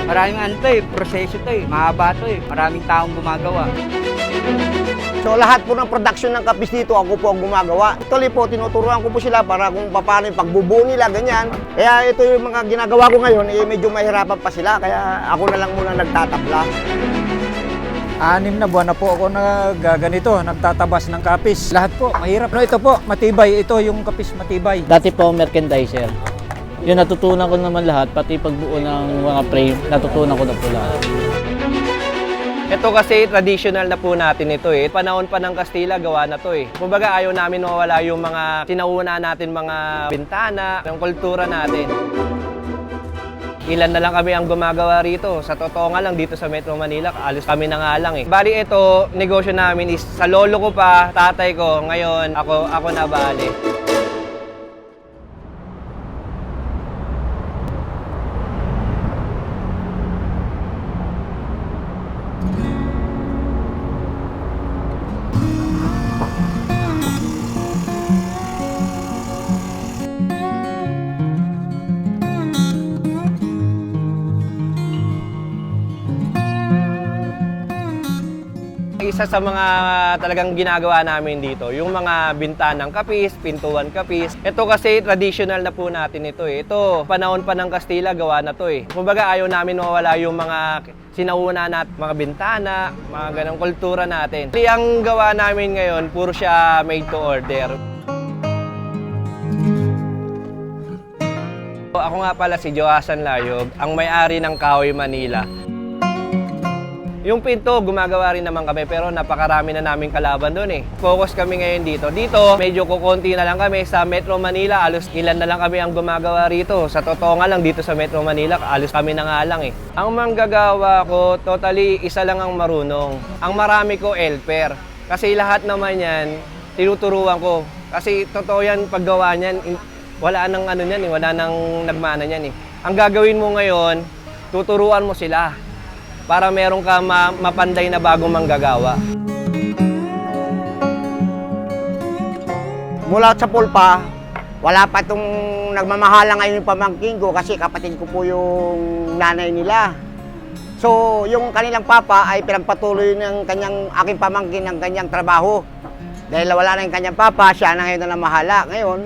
Maraming ano to proseso to mahaba to maraming taong gumagawa. So lahat po ng production ng kapis dito, ako po ang gumagawa. Actually po, tinuturuan ko po sila para kung paano yung pagbubuo nila, ganyan. Kaya ito yung mga ginagawa ko ngayon, medyo mahirapan pa sila, kaya ako na lang muna nagtatabla. 6 na buwan na po ako nagganito, nagtatabas ng kapis. Lahat po, mahirap. No, ito po, matibay. Ito yung kapis matibay. Dati po merchandiser. Yung natutunan ko naman lahat, pati pagbuo ng mga frame, natutunan ko na po lahat. Ito kasi traditional na po natin ito Panahon pa ng Kastila, gawa na to Kumbaga ayaw namin mawala yung mga sinauna natin mga bintana, yung kultura natin. Ilan na lang kami ang gumagawa rito. Sa totoo nga lang dito sa Metro Manila, alos kami na nga lang Bali ito, negosyo namin is sa lolo ko pa, tatay ko, ngayon ako na bali. Isa sa mga talagang ginagawa namin dito, yung mga bintanang kapis, pintuan kapis. Ito kasi traditional na po natin ito Ito, panahon pa ng Kastila, gawa na to Kumbaga ayaw namin mawala yung mga sinauna natin, mga bintana, mga ganong kultura natin. Ang gawa namin ngayon, puro siya made to order. Ako nga pala si Joasan Layog, ang may-ari ng Kahoy Manila. Yung pinto, gumagawa rin naman kami pero napakarami na naming kalaban doon Focus kami ngayon dito. Dito, medyo kukunti na lang kami sa Metro Manila. Alos ilan na lang kami ang gumagawa rito. Sa totoo nga lang, dito sa Metro Manila, alos kami na nga lang Ang manggagawa ko, totally, isa lang ang marunong. Ang marami ko, helper. Kasi lahat naman yan, tinuturuan ko. Kasi totoo yan, paggawa niyan, wala nang ano niyan wala nang nagmana niyan Ang gagawin mo ngayon, tuturuan mo sila para meron ka mapanday na bagong manggagawa. Mula sa pulpa, wala pa itong nagmamahala ngayon yung pamangkin ko kasi kapatid ko po yung nanay nila. So, yung kanilang papa ay pinagpatuloy ng aking pamangkin ng kanyang trabaho. Dahil wala na yung kanyang papa, siya na ngayon na namahala. Ngayon,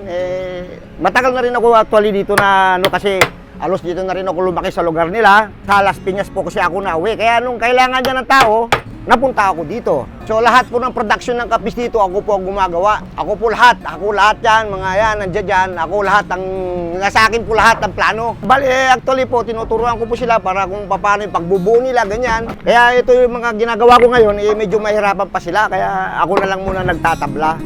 matagal na rin ako actually dito na kasi alos dito na rin ako lumaki sa lugar nila. Sa Las Piñas po kasi ako nauwi. Kaya nung kailangan dyan ng tao, napunta ako dito. So lahat po ng production ng kapis dito, ako po ang gumagawa. Ako po lahat. Ako lahat yan, mga yan, nandiyan dyan. Ako lahat, nasa akin po lahat ang plano. Bali, actually po, tinuturuan ko po sila para kung paano yung pagbubuo nila, ganyan. Kaya ito yung mga ginagawa ko ngayon, medyo mahirapan pa sila. Kaya ako na lang muna nagtatabla.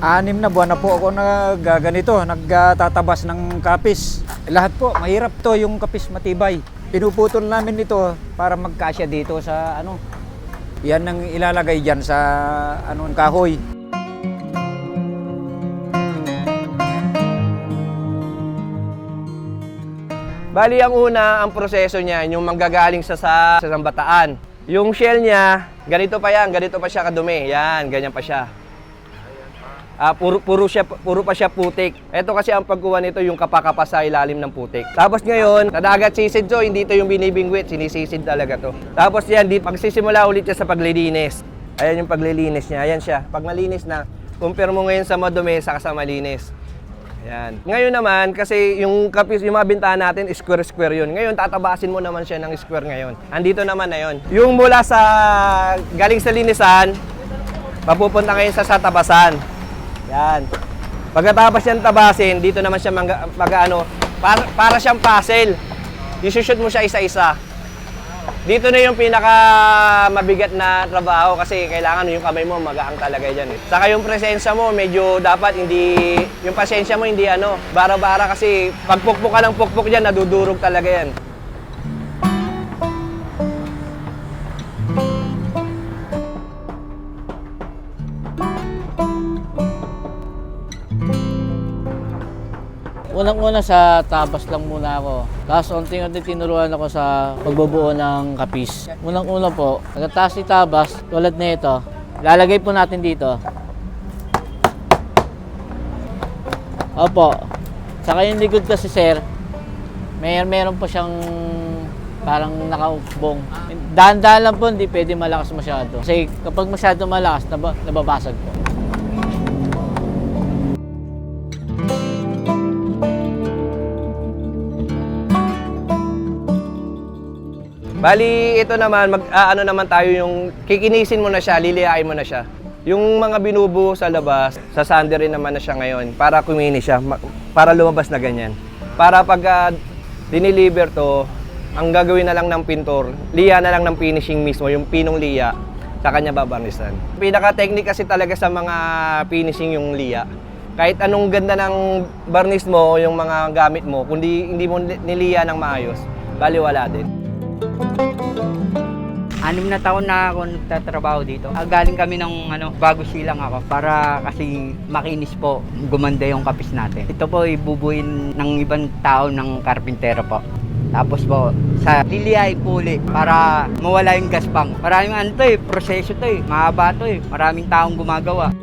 Anim na buwan na po ako nagganito, nagtatabas ng kapis. Lahat po, mahirap to yung kapis matibay. Pinuputol namin ito para magkasya dito sa yan ang ilalagay dyan sa kahoy. Bali, ang una, ang proseso niya, yung manggagaling sa sambataan. Yung shell niya, ganito pa yan, ganito pa siya kadumi. Yan, ganyan pa siya. Puro pa siya putik. Ito kasi ang pagkuha nito yung kapakapa sa ilalim ng putik. Tapos ngayon, nadagat sisid to, hindi to yung binibingwit, sinisisid talaga to. Tapos yan, magsisimula ulit siya sa paglilinis. Ayan yung paglilinis niya, ayan siya. Pag malinis na, compare mo ngayon sa madumi sa malinis. Ayan. Ngayon naman, kasi yung kapis, yung mga bintahan natin, square-square yun. Ngayon, tatabasin mo naman siya ng square ngayon. Andito naman na yun. Yung mula sa galing sa linisan, papupunta ngayon sa tabasan. Yan. Pagkatapos yan tabasin, dito naman siya para siyang puzzle. I-shoot mo siya isa-isa. Dito na yung pinaka mabigat na trabaho kasi kailangan yung kamay mo magaang talaga dyan Saka yung presensya mo, medyo dapat hindi, yung pasensya mo hindi bara-bara kasi pag pukpok ka ng pukpok dyan, nadudurog talaga yan. Unang-una sa tabas lang muna ako. Tapos unti-unti tinuruan ako sa pagbubuo ng kapis. Unang-una po, pagkatapos ni tabas, tulad na ito, lalagay po natin dito. Opo. Saka yung likod kasi sir, meron po siyang parang nakaubong. Dahan-dahan lang po, hindi pwede malakas masyado. Kasi kapag masyado malakas, nababasag po. Bali, ito naman, ano naman tayo yung kikinisin mo na siya, liliyain mo na siya. Yung mga binubuo sa labas, sa sander rin naman na siya ngayon para kuminis siya, para lumabas na ganyan. Para pag diniliver to, ang gagawin na lang ng pintor, liya na lang ng finishing mismo, yung pinong liya, sa kanya babarnisan. Pinaka-technique kasi talaga sa mga finishing yung liya. Kahit anong ganda ng barnis mo, yung mga gamit mo, kundi hindi mo niliya ng maayos, baliwala din. 6 na taon na ako nagtatrabaho dito. Galing kami ng bago silang ako para kasi makinis po, gumanda yung kapis natin. Ito po ibubuin ng ibang tao ng karpintero po. Tapos po, sa liliyain po ulit para mawala yung gaspang. Maraming proseso to mahaba to maraming taong gumagawa.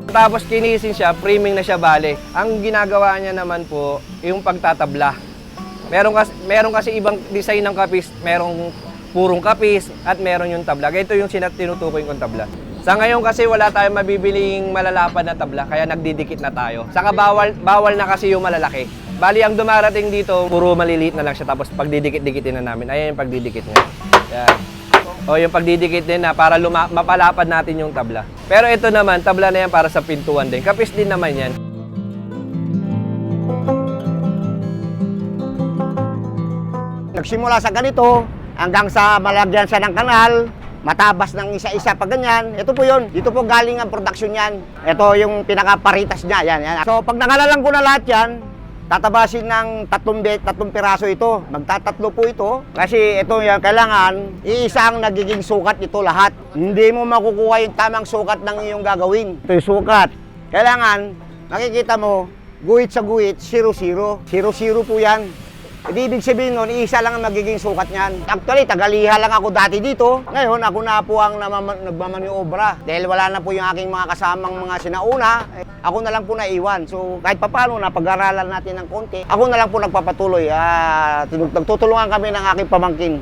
Tapos kinisin siya, framing na siya bale. Ang ginagawa niya naman po, yung pagtatabla. Meron kasi ibang design ng kapis, merong purong kapis at meron yung tabla. Ito yung tinutukoy kong tabla. Sa ngayon kasi wala tayong mabibiling malalapad na tabla, kaya nagdidikit na tayo. Saka bawal na kasi yung malalaki. Bali, ang dumarating dito, puro maliliit na lang siya, tapos pagdidikit-dikitin na namin. Ayan yung pagdidikit niya. Yan. O yung pagdidikit din na para mapalapad natin yung tabla. Pero ito naman, tabla na yan para sa pintuan din. Kapis din naman yan. Nagsimula sa ganito, hanggang sa malagyan siya ng kanal, matabas ng isa-isa pa ganyan. Ito po yun. Dito po galing ang production yan. Ito yung pinaka-paritas niya. Yan. So pag nangalalang ko na lahat yan, tatabasin ng 3 piraso ito. Magtatatlo po ito. Kasi ito yan, kailangan iisang nagiging sukat ito lahat. Hindi mo makukuha yung tamang sukat ng iyong gagawin. Ito yung sukat. Kailangan, makikita mo, guhit sa guhit, 0-0. 0-0 po yan. Ibig sabihin nun, isa lang ang magiging sukat niyan. Actually, tagaliha lang ako dati dito. Ngayon, ako na po ang nagmamaniobra. Dahil wala na po yung aking mga kasamang mga sinauna, ako na lang po naiwan. So, kahit papano, napag-aralan natin ng konti. Ako na lang po nagpapatuloy. Nagtutulungan kami ng aking pamangkin.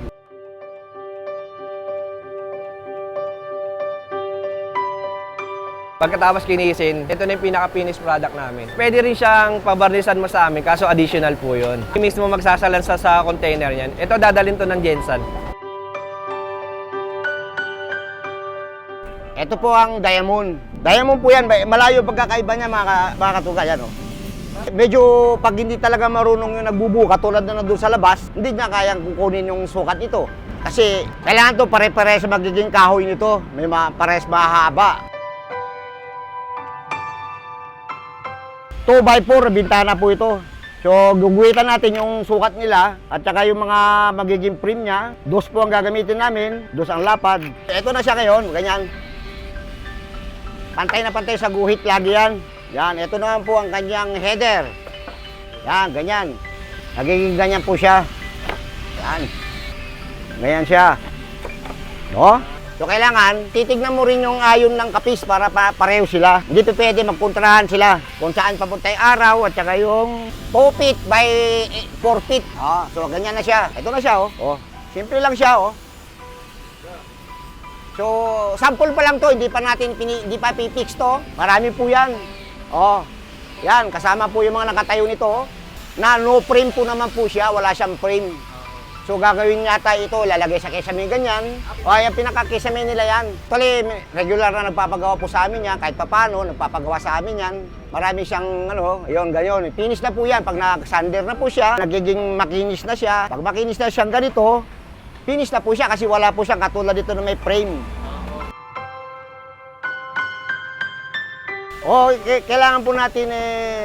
Pagkatapos kinisin, ito na yung pinaka-finished product namin. Pwede rin siyang pabarnisan mo sa amin, kaso additional po yun. Mismo magsasalansa sa container yan. Ito dadalhin to ng Jensen. Ito po ang diamond. Diamond po yan. Malayo pagkakaiba niya mga katuga. Yan, oh. Medyo pag hindi talaga marunong yung nagbubuka, tulad na doon sa labas, hindi niya kayang kukunin yung sukat nito. Kasi kailangan to pare-pares magiging kahoy nito. May pares mahaba. 2x4 bintana po ito. So, guguhitan natin yung sukat nila at saka yung mga magiging frame niya. 2 po ang gagamitin namin, 2 ang lapad. Ito na siya ngayon, ganyan. Pantay na pantay sa guhit lagi yan. Yan, ito naman po ang kanyang header. Yan, ganyan. Nagiging ganyan po siya. Yan. Ganyan siya. No? So, kailangan, titignan mo rin yung ayon ng kapis para pareho sila. Hindi pa pwede magkontrahan sila kung saan papunta yung araw at saka yung 2 feet by 4 feet. So, ganyan na siya. Ito na siya, oh. Simple lang siya, oh. So, sample pa lang to. Hindi pa pipix to. Marami po yan. Yan, kasama po yung mga nakatayo nito, na no frame po naman po siya. Wala siyang frame. So gagawin yata ito, lalagay sa kesame ganyan. Yung pinaka-kesame nila yan. Actually, regular na nagpapagawa po sa amin yan. Kahit papano, nagpapagawa sa amin yan. Marami siyang, yun, ganyan. Finish na po yan. Pag nag-sander na po siya, nagiging makinis na siya. Pag makinis na siyang ganito, finish na po siya kasi wala po siyang katulad dito na may frame. Kailangan po natin,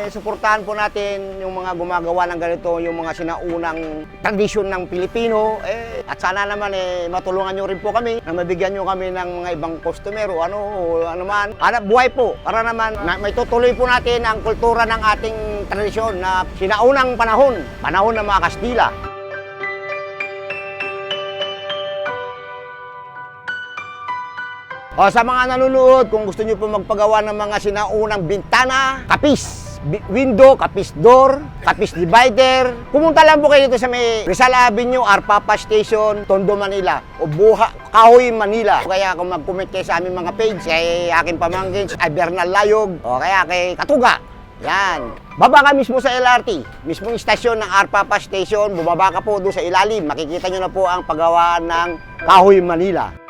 suportahan po natin yung mga gumagawa ng ganito, yung mga sinaunang tradisyon ng Pilipino. At sana naman matulungan nyo rin po kami na mabigyan nyo kami ng mga ibang customer o ano man. Buhay po, para naman may tutuloy po natin ang kultura ng ating tradisyon na sinaunang panahon ng mga Kastila. O sa mga nanonood, kung gusto nyo po magpagawa ng mga sinaunang bintana, kapis, window, kapis door, kapis divider, pumunta lang po kayo dito sa may Rizal Avenue, Arpapa Station, Tondo, Manila o Kahoy, Manila. Kaya kung mag-comment kayo sa aming mga page, kay aking pamangkin, ay Bernal Layog, o kaya kay Katuga. Yan. Baba ka mismo sa LRT, mismong istasyon ng Arpapa Station, bumaba ka po doon sa ilalim, makikita nyo na po ang paggawa ng Kahoy, Manila.